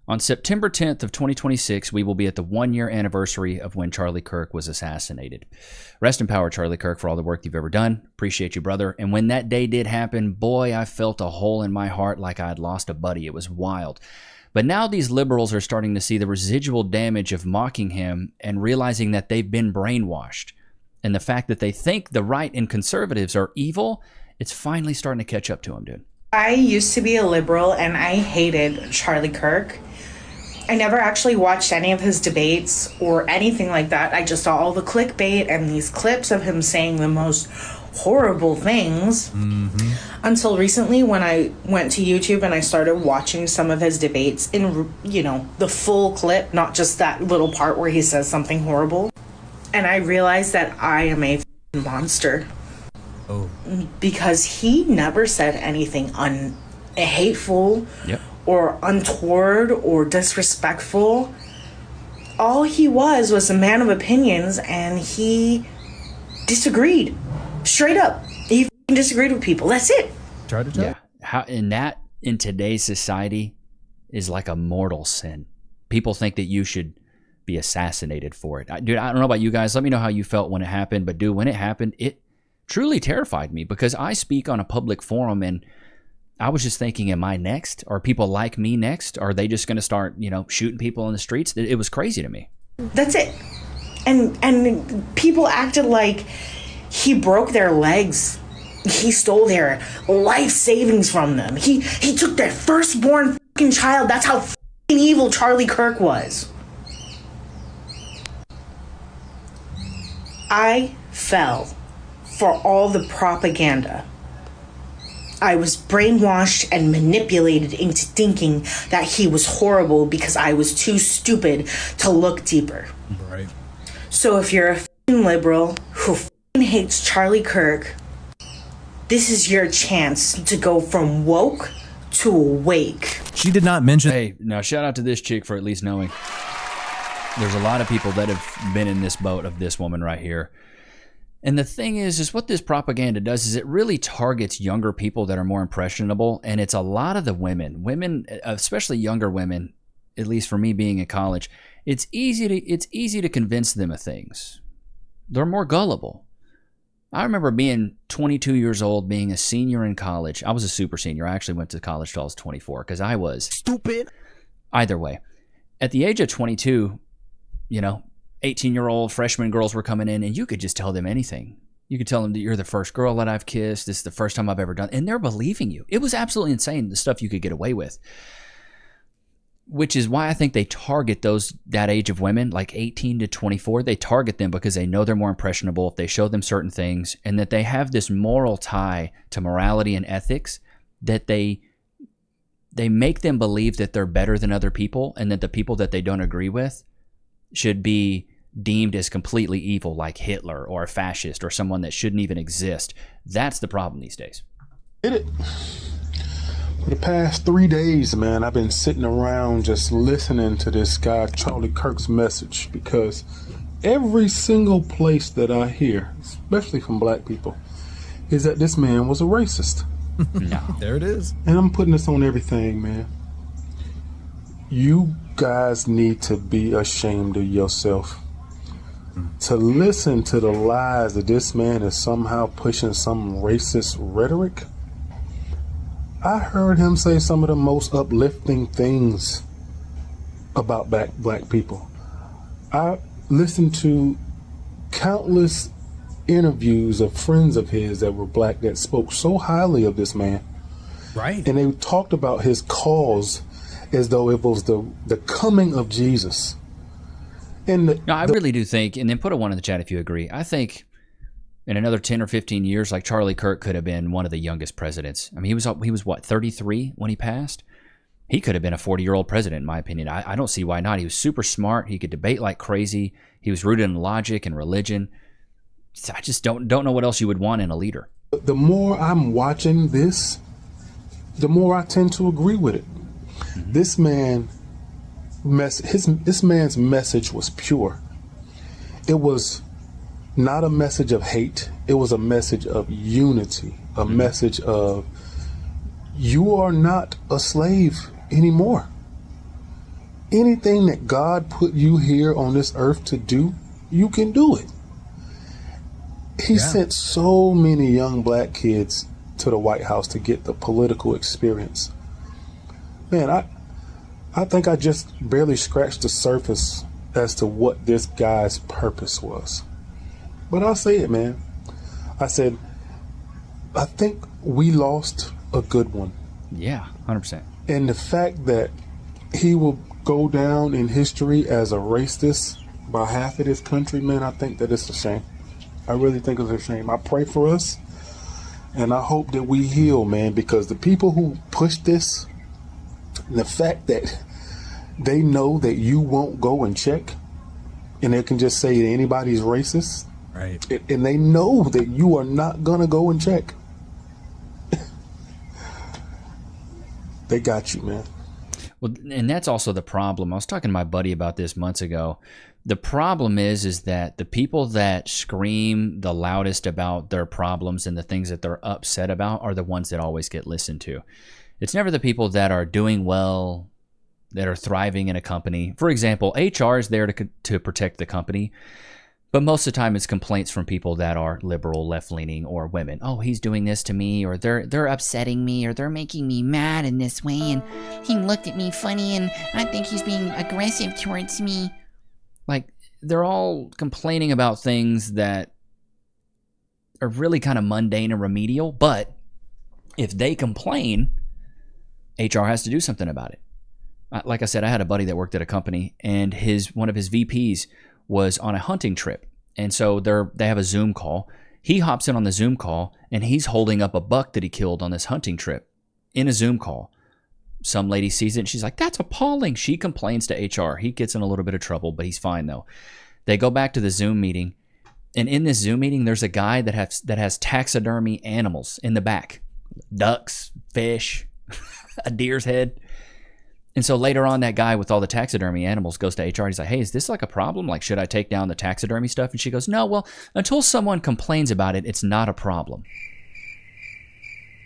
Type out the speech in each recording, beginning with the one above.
On September 10th of 2026, we will be at the 1-year anniversary of when Charlie Kirk was assassinated. Rest in power, Charlie Kirk, for all the work you've ever done. Appreciate you, brother. And when that day did happen, boy, I felt a hole in my heart like I had lost a buddy. It was wild. But now these liberals are starting to see the residual damage of mocking him and realizing that they've been brainwashed. And the fact that they think the right and conservatives are evil, it's finally starting to catch up to them, dude. I used to be a liberal and I hated Charlie Kirk. I never actually watched any of his debates or anything like that. I just saw all the clickbait and these clips of him saying the most horrible things. Until recently when I went to YouTube and I started watching some of his debates in, the full clip, not just that little part where he says something horrible. And I realized that I am a monster. Oh. Because he never said anything hateful. Yep. Or untoward or disrespectful. All he was a man of opinions, and he disagreed. Straight up. He disagreed with people. That's it. Tried to tell. Yeah. That in today's society is like a mortal sin. People think that you should be assassinated for it. Dude, I don't know about you guys. Let me know how you felt when it happened. But dude, when it happened, it truly terrified me because I speak on a public forum and I was just thinking, am I next? Are people like me next? Are they just going to start, shooting people in the streets? It was crazy to me. That's it. And people acted like he broke their legs. He stole their life savings from them. He took their firstborn fucking child. That's how fucking evil Charlie Kirk was. I fell for all the propaganda. I was brainwashed and manipulated into thinking that he was horrible because I was too stupid to look deeper. Right. So if you're a f***ing liberal who f***ing hates Charlie Kirk, this is your chance to go from woke to awake. She did not mention... Hey, now shout out to this chick for at least knowing. There's a lot of people that have been in this boat of this woman right here. And the thing is what this propaganda does is it really targets younger people that are more impressionable. And it's a lot of the women, especially younger women, at least for me being in college, it's easy to convince them of things. They're more gullible. I remember being 22 years old, being a senior in college. I was a super senior. I actually went to college till I was 24 because I was stupid. Either way, at the age of 22, 18-year-old freshman girls were coming in and you could just tell them anything. You could tell them that you're the first girl that I've kissed. This is the first time I've ever done. And they're believing you. It was absolutely insane, the stuff you could get away with. Which is why I think they target that age of women, like 18 to 24. They target them because they know they're more impressionable if they show them certain things and that they have this moral tie to morality and ethics that they make them believe that they're better than other people and that the people that they don't agree with should be deemed as completely evil, like Hitler or a fascist or someone that shouldn't even exist. That's the problem these days. For the past 3 days, man, I've been sitting around just listening to this guy, Charlie Kirk's message, because every single place that I hear, especially from black people, is that this man was a racist. No. There it is. And I'm putting this on everything, man. You guys need to be ashamed of yourself. To listen to the lies that this man is somehow pushing some racist rhetoric. I heard him say some of the most uplifting things about black people. I listened to countless interviews of friends of his that were black that spoke so highly of this man. Right. And they talked about his cause as though it was the coming of Jesus. And I really do think, and then put a 1 in the chat if you agree, I think in another 10 or 15 years, like Charlie Kirk could have been one of the youngest presidents. I mean, he was what, 33 when he passed? He could have been a 40-year-old president, in my opinion. I don't see why not. He was super smart. He could debate like crazy. He was rooted in logic and religion. I just don't know what else you would want in a leader. The more I'm watching this, the more I tend to agree with it. Mm-hmm. This man's message was pure. It was not a message of hate. It was a message of unity, a message of you are not a slave anymore. anything that God put you here on this earth to do, you can do it. He sent so many young black kids to the White House to get the political experience. Man, I think I just barely scratched the surface as to what this guy's purpose was. But I'll say it, man. I said, I think we lost a good one. Yeah, 100%. And the fact that he will go down in history as a racist by half of this country, man, I think that it's a shame. I really think it's a shame. I pray for us, and I hope that we heal, man, because the people who push this, the fact that they know that you won't go and check, and they can just say that anybody's racist, right? And they know that you are not gonna go and check. They got you, man. Well, and that's also the problem. I was talking to my buddy about this months ago. The problem is that the people that scream the loudest about their problems and the things that they're upset about are the ones that always get listened to. It's never the people that are doing well, that are thriving in a company. For example, HR is there to protect the company, but most of the time it's complaints from people that are liberal, left-leaning, or women. Oh, he's doing this to me, or they're upsetting me, or they're making me mad in this way, and he looked at me funny, and I think he's being aggressive towards me. Like, they're all complaining about things that are really kind of mundane and remedial, but if they complain, HR has to do something about it. Like I said, I had a buddy that worked at a company, and one of his VPs was on a hunting trip. And so they have a Zoom call. He hops in on the Zoom call, and he's holding up a buck that he killed on this hunting trip in a Zoom call. Some lady sees it, and she's like, that's appalling. She complains to HR. He gets in a little bit of trouble, but he's fine, though. They go back to the Zoom meeting, and in this Zoom meeting, there's a guy that has taxidermy animals in the back. Ducks, fish, a deer's head. And so later on, that guy with all the taxidermy animals goes to HR. He's like, hey, is this like a problem? Like, should I take down the taxidermy stuff? And she goes, no, well, until someone complains about it, it's not a problem.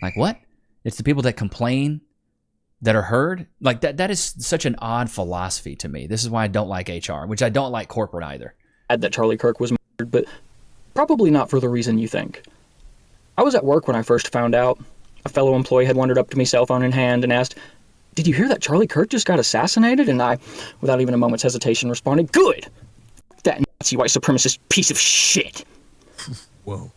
Like, what? It's the people that complain that are heard? Like, that is such an odd philosophy to me. This is why I don't like HR, which I don't like corporate either. That Charlie Kirk was murdered, but probably not for the reason you think. I was at work when I first found out. A fellow employee had wandered up to me, cell phone in hand, and asked, did you hear that Charlie Kirk just got assassinated? And I, without even a moment's hesitation, responded, good! That Nazi white supremacist piece of shit! Whoa.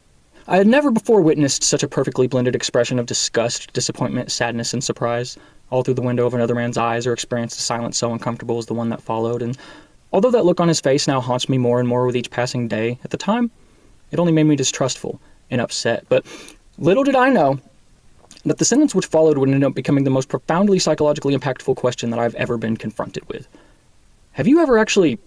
I had never before witnessed such a perfectly blended expression of disgust, disappointment, sadness, and surprise, all through the window of another man's eyes, or experienced a silence so uncomfortable as the one that followed. And although that look on his face now haunts me more and more with each passing day, at the time, it only made me distrustful and upset. But little did I know that the sentence which followed would end up becoming the most profoundly psychologically impactful question that I've ever been confronted with. Have you ever actually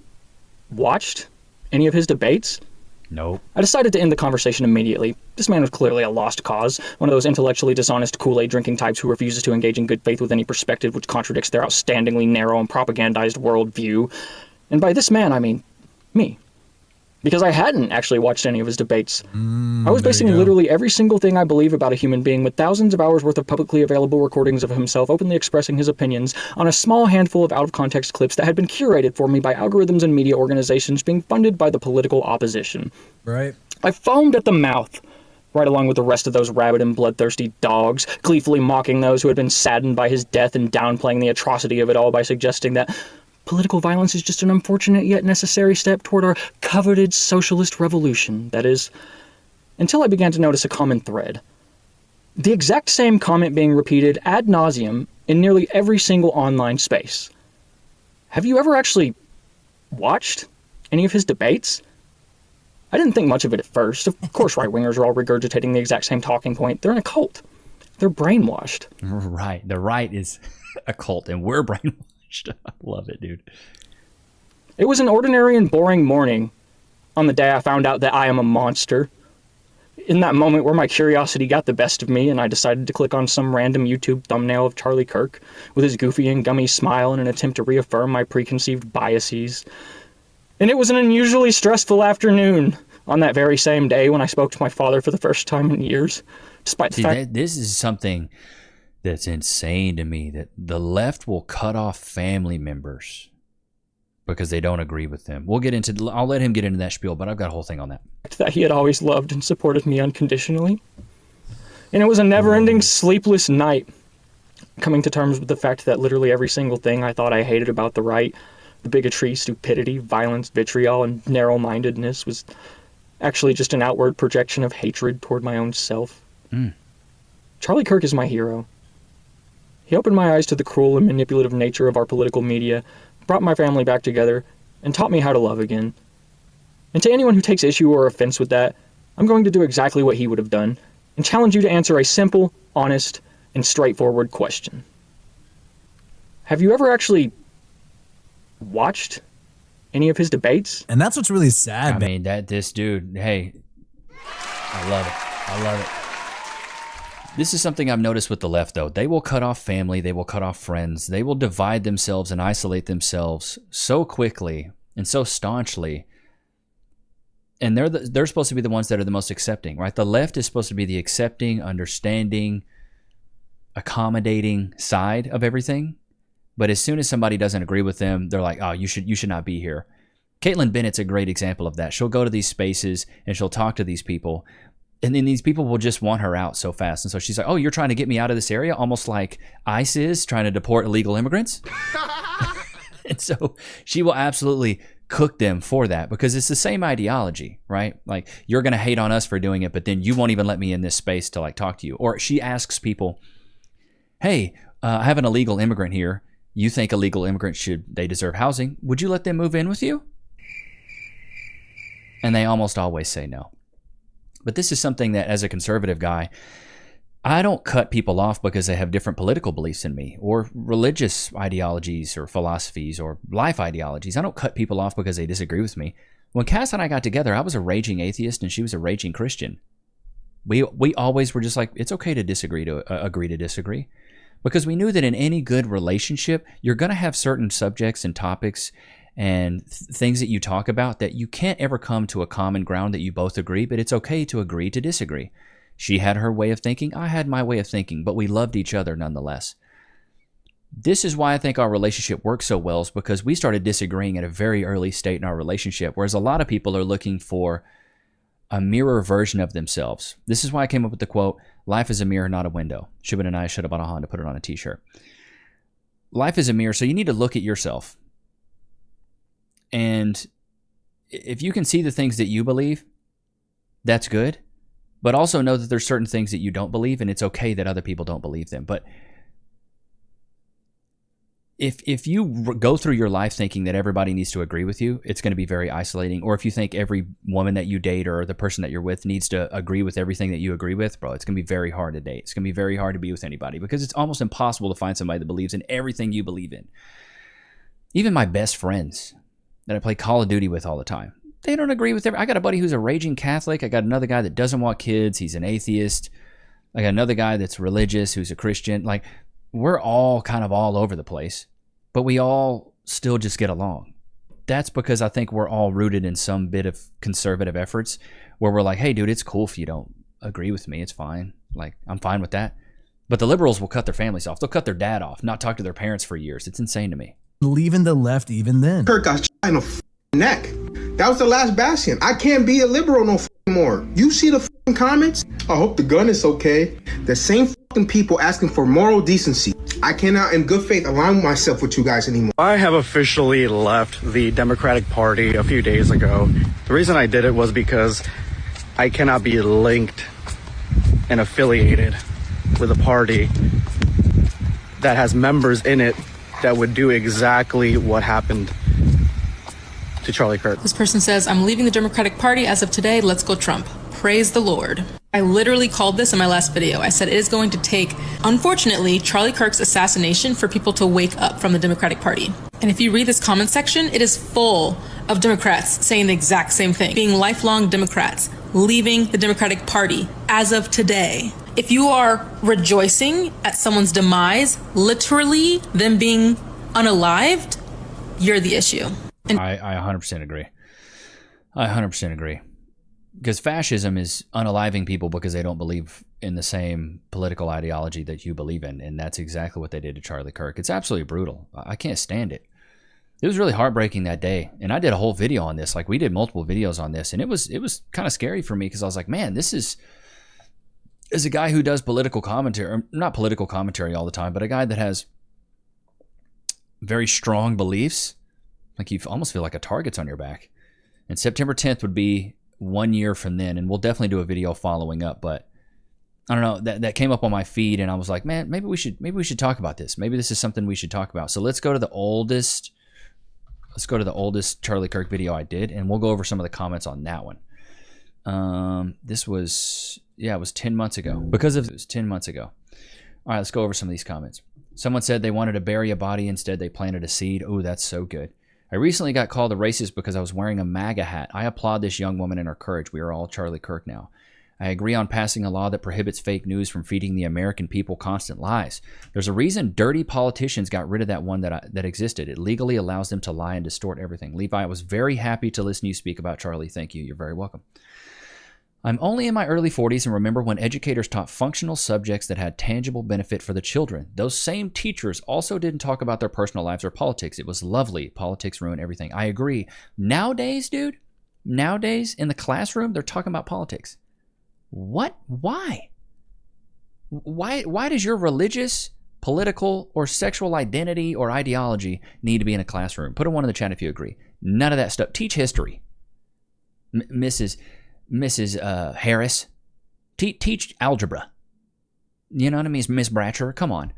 watched any of his debates? No. I decided to end the conversation immediately. This man was clearly a lost cause, one of those intellectually dishonest Kool-Aid drinking types who refuses to engage in good faith with any perspective which contradicts their outstandingly narrow and propagandized worldview. And by this man, I mean me. Because I hadn't actually watched any of his debates. I was basing literally every single thing I believe about a human being with thousands of hours worth of publicly available recordings of himself openly expressing his opinions on a small handful of out-of-context clips that had been curated for me by algorithms and media organizations being funded by the political opposition. Right. I foamed at the mouth, right along with the rest of those rabid and bloodthirsty dogs, gleefully mocking those who had been saddened by his death and downplaying the atrocity of it all by suggesting that political violence is just an unfortunate yet necessary step toward our coveted socialist revolution. That is, until I began to notice a common thread. The exact same comment being repeated ad nauseum in nearly every single online space. Have you ever actually watched any of his debates? I didn't think much of it at first. Of course, right-wingers are all regurgitating the exact same talking point. They're in a cult. They're brainwashed. Right. The right is a cult, and we're brainwashed. I love it, dude. It was an ordinary and boring morning on the day I found out that I am a monster. In that moment where my curiosity got the best of me and I decided to click on some random YouTube thumbnail of Charlie Kirk with his goofy and gummy smile in an attempt to reaffirm my preconceived biases. And it was an unusually stressful afternoon on that very same day when I spoke to my father for the first time in years. Despite the fact this is something that's insane to me, that the left will cut off family members because they don't agree with them. I'll let him get into that spiel, but I've got a whole thing on that. That he had always loved and supported me unconditionally. And it was a never-ending sleepless night, coming to terms with the fact that literally every single thing I thought I hated about the right, the bigotry, stupidity, violence, vitriol, and narrow-mindedness, was actually just an outward projection of hatred toward my own self. Charlie Kirk is my hero. He opened my eyes to the cruel and manipulative nature of our political media, brought my family back together, and taught me how to love again. And to anyone who takes issue or offense with that, I'm going to do exactly what he would have done, and challenge you to answer a simple, honest, and straightforward question. Have you ever actually watched any of his debates? And that's what's really sad. I mean, this dude, hey, I love it. I love it. This is something I've noticed with the left, though. They will cut off family. They will cut off friends. They will divide themselves and isolate themselves so quickly and so staunchly. And they're supposed to be the ones that are the most accepting, right? The left is supposed to be the accepting, understanding, accommodating side of everything. But as soon as somebody doesn't agree with them, they're like, oh, you should not be here. Caitlin Bennett's a great example of that. She'll go to these spaces and she'll talk to these people. And then these people will just want her out so fast. And so she's like, oh, you're trying to get me out of this area? Almost like ICE is trying to deport illegal immigrants. And so she will absolutely cook them for that because it's the same ideology, right? Like, you're going to hate on us for doing it, but then you won't even let me in this space to like talk to you. Or she asks people, hey, I have an illegal immigrant here. You think illegal immigrants they deserve housing? Would you let them move in with you? And they almost always say no. But this is something that, as a conservative guy, I don't cut people off because they have different political beliefs than me, or religious ideologies, or philosophies, or life ideologies. I don't cut people off because they disagree with me. When Cass and I got together, I was a raging atheist and she was a raging Christian. We always were just like, it's okay to disagree, to agree to disagree. Because we knew that in any good relationship, you're going to have certain subjects and topics and things that you talk about that you can't ever come to a common ground that you both agree, but it's okay to agree to disagree. She had her way of thinking, I had my way of thinking, but we loved each other nonetheless. This is why I think our relationship works so well, is because we started disagreeing at a very early state in our relationship, whereas a lot of people are looking for a mirror version of themselves. This is why I came up with the quote, life is a mirror, not a window. Shubin and I should have bought a Honda, put it on a t-shirt. Life is a mirror, so you need to look at yourself. And if you can see the things that you believe, that's good. But also know that there's certain things that you don't believe, and it's okay that other people don't believe them. But if you go through your life thinking that everybody needs to agree with you, it's going to be very isolating. Or if you think every woman that you date or the person that you're with needs to agree with everything that you agree with, bro, it's going to be very hard to date. It's going to be very hard to be with anybody because it's almost impossible to find somebody that believes in everything you believe in. Even my best friends that I play Call of Duty with all the time, they don't agree with I got a buddy who's a raging Catholic. I got another guy that doesn't want kids. He's an atheist. I got another guy that's religious who's a Christian. Like, we're all kind of all over the place, but we all still just get along. That's because I think we're all rooted in some bit of conservative efforts where we're like, hey, dude, it's cool if you don't agree with me. It's fine. Like, I'm fine with that. But the liberals will cut their families off. They'll cut their dad off, not talk to their parents for years. It's insane to me. Leaving the left even then. Kirk got shot in the neck. That was the last bastion. I can't be a liberal no more. You see the comments? I hope the gun is okay. The same people asking for moral decency. I cannot in good faith align myself with you guys anymore. I have officially left the Democratic Party a few days ago. The reason I did it was because I cannot be linked and affiliated with a party that has members in it that would do exactly what happened to Charlie Kirk. This person says, I'm leaving the Democratic Party as of today. Let's go Trump. Praise the Lord. I literally called this in my last video. I said it is going to take, unfortunately, Charlie Kirk's assassination for people to wake up from the Democratic Party. And if you read this comment section, it is full of Democrats saying the exact same thing, being lifelong Democrats, leaving the Democratic Party as of today. If you are rejoicing at someone's demise, literally them being unalived, you're the issue. And I 100% agree. I 100% agree. Because fascism is unaliving people because they don't believe in the same political ideology that you believe in. And that's exactly what they did to Charlie Kirk. It's absolutely brutal. I can't stand it. It was really heartbreaking that day. And I did a whole video on this. Like, we did multiple videos on this. And it was kind of scary for me because I was like, man, this is a guy who does political commentary, or not political commentary all the time, but a guy that has very strong beliefs. Like, you almost feel like a target's on your back. And September 10th would be 1 year from then. And we'll definitely do a video following up. But I don't know, that came up on my feed and I was like, man, maybe we should talk about this. Maybe this is something we should talk about. So let's go to the oldest Charlie Kirk video I did, and we'll go over some of the comments on that one. This was, it was 10 months ago. It was 10 months ago. All right, let's go over some of these comments. Someone said they wanted to bury a body, instead they planted a seed. Oh, that's so good. I recently got called a racist because I was wearing a MAGA hat. I applaud this young woman and her courage. We are all Charlie Kirk now. I agree on passing a law that prohibits fake news from feeding the American people constant lies. There's a reason dirty politicians got rid of that one that existed. It legally allows them to lie and distort everything. Levi, I was very happy to listen to you speak about Charlie. Thank you. You're very welcome. I'm only in my early 40s and remember when educators taught functional subjects that had tangible benefit for the children. Those same teachers also didn't talk about their personal lives or politics. It was lovely. Politics ruin everything. I agree. Nowadays, dude, in the classroom, they're talking about politics. What? Why? Why does your religious, political, or sexual identity or ideology need to be in a classroom? Put a 1 in the chat if you agree. None of that stuff. Teach history. Mrs. Harris. Teach algebra. You know what I mean? Miss Bratcher, come on.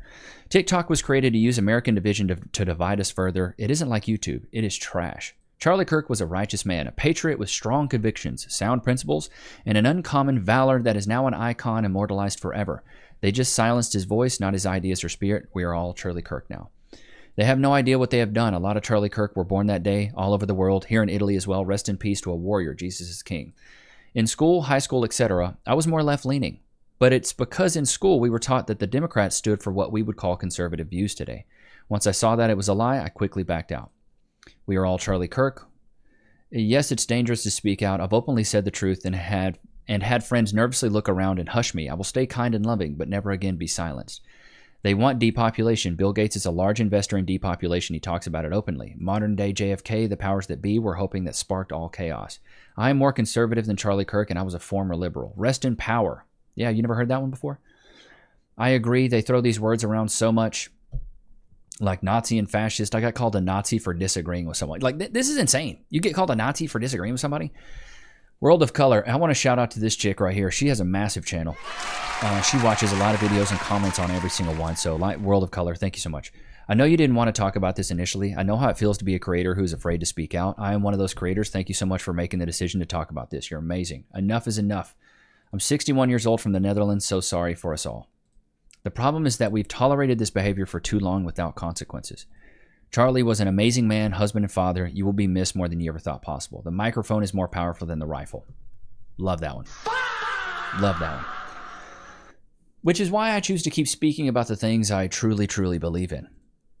TikTok was created to use American division to divide us further. It isn't like YouTube. It is trash. Charlie Kirk was a righteous man, a patriot with strong convictions, sound principles, and an uncommon valor that is now an icon immortalized forever. They just silenced his voice, not his ideas or spirit. We are all Charlie Kirk now. They have no idea what they have done. A lot of Charlie Kirk were born that day, all over the world, here in Italy as well. Rest in peace to a warrior. Jesus is king. In school, high school, etc., I was more left-leaning. But it's because in school we were taught that the Democrats stood for what we would call conservative views today. Once I saw that it was a lie, I quickly backed out. We are all Charlie Kirk. Yes, it's dangerous to speak out. I've openly said the truth and had friends nervously look around and hush me. I will stay kind and loving, but never again be silenced. They want depopulation. Bill Gates is a large investor in depopulation. He talks about it openly. Modern day JFK, the powers that be, were hoping that sparked all chaos. I am more conservative than Charlie Kirk, and I was a former liberal. Rest in power. Yeah, you never heard that one before? I agree. They throw these words around so much. Like Nazi and fascist. I got called a Nazi for disagreeing with someone. Like, this is insane. You get called a Nazi for disagreeing with somebody? World of Color. I want to shout out to this chick right here. She has a massive channel. She watches a lot of videos and comments on every single one. So, World of Color, thank you so much. I know you didn't want to talk about this initially. I know how it feels to be a creator who's afraid to speak out. I am one of those creators. Thank you so much for making the decision to talk about this. You're amazing. Enough is enough. I'm 61 years old from the Netherlands. So sorry for us all. The problem is that we've tolerated this behavior for too long without consequences. Charlie was an amazing man, husband, and father. You will be missed more than you ever thought possible. The microphone is more powerful than the rifle. Love that one. Love that one. Which is why I choose to keep speaking about the things I truly, truly believe in.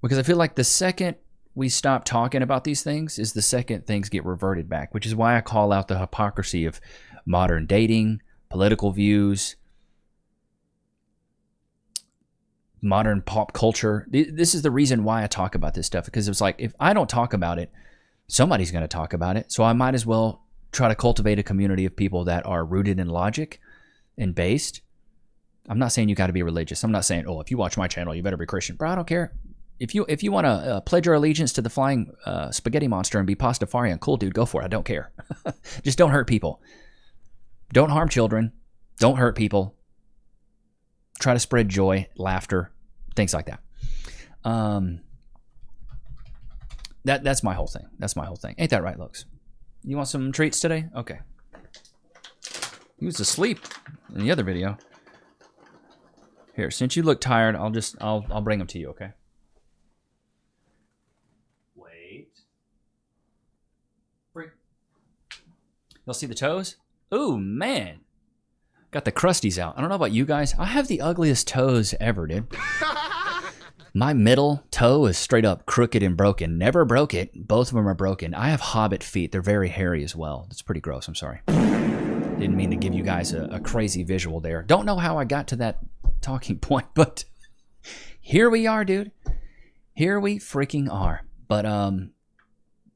Because I feel like the second we stop talking about these things is the second things get reverted back, which is why I call out the hypocrisy of modern dating, political views, modern pop culture. This is the reason why I talk about this stuff, because it's like, if I don't talk about it, somebody's going to talk about it. So I might as well try to cultivate a community of people that are rooted in logic and based. I'm not saying you got to be religious. I'm not saying, oh, if you watch my channel, you better be Christian. Bro, I don't care. If you want to pledge your allegiance to the flying spaghetti monster and be Pastafarian, cool, dude, go for it. I don't care. Just don't hurt people. Don't harm children. Don't hurt people. Try to spread joy, laughter, things like that. That's my whole thing. That's my whole thing. Ain't that right, Lux? You want some treats today? Okay. He was asleep in the other video. Here, since you look tired, I'll bring them to you, okay? Wait. Bring. You'll see the toes? Ooh, man. Got the crusties out. I don't know about you guys. I have the ugliest toes ever, dude. My middle toe is straight up crooked and broken. Never broke it. Both of them are broken. I have hobbit feet. They're very hairy as well. It's pretty gross. I'm sorry. Didn't mean to give you guys a crazy visual there. Don't know how I got to that talking point, but here we are, dude. Here we freaking are. But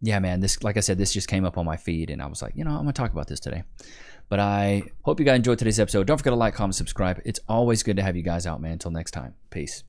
yeah, man, this, like I said, this just came up on my feed, and I was like, I'm going to talk about this today. But I hope you guys enjoyed today's episode. Don't forget to like, comment, subscribe. It's always good to have you guys out, man. Until next time. Peace.